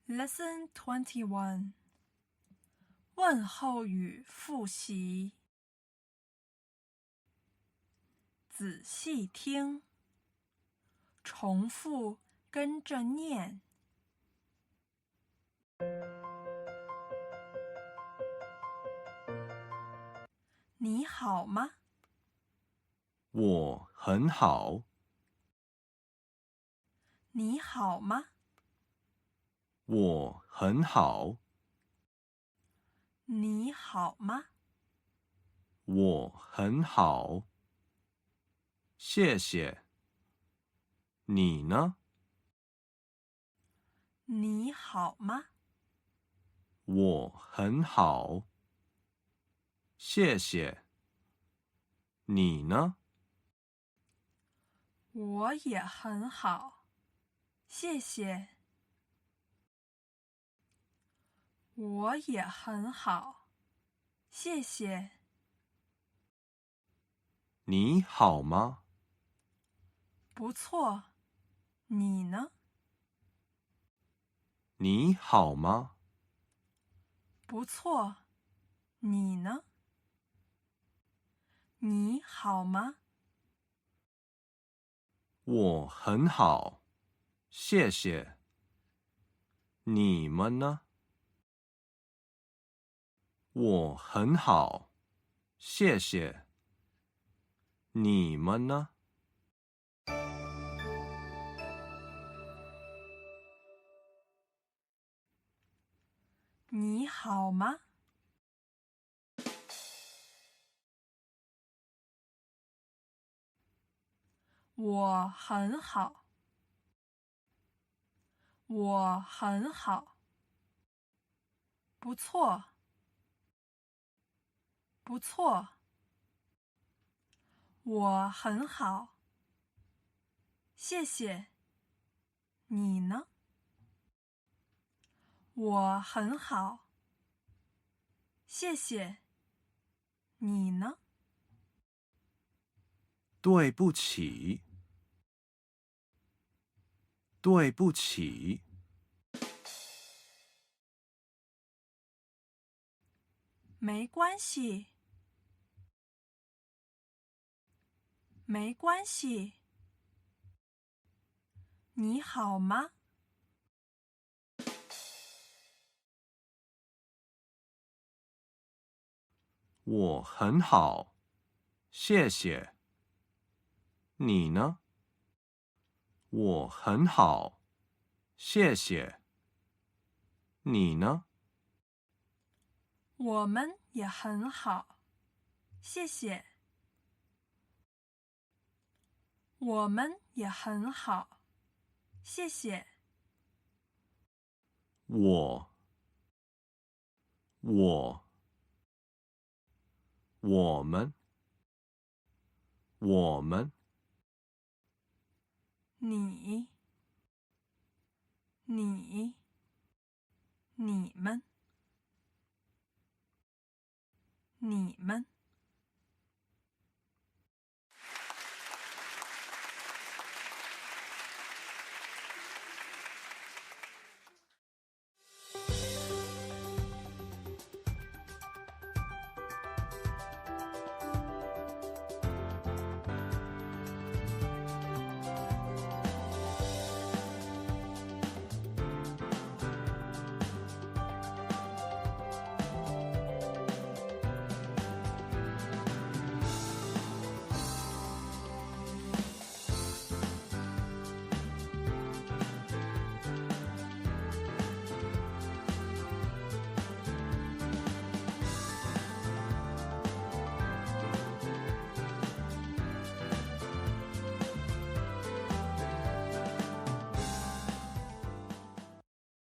Lesson 21问候语复习。仔细听，重复跟着念。你好吗？我很好。你好吗？我很好。你好吗？我很好。谢谢。你呢？你好吗？我很好。谢谢。你呢？我也很好，谢谢。我也很好，谢谢。你好吗？不错，你呢？你好吗？不错，你呢？你好吗？我很好，谢谢。你们呢？我很好，谢谢。你们呢？你好吗？我很好，我很好。不错，不错。我很好，谢谢。你呢？我很好，谢谢。你呢？对不起。对不起。没关系，没关系。你好吗？我很好，谢谢。你呢？我很好，谢谢。你呢？我们也很好，谢谢。我们也很好，谢谢。我们你们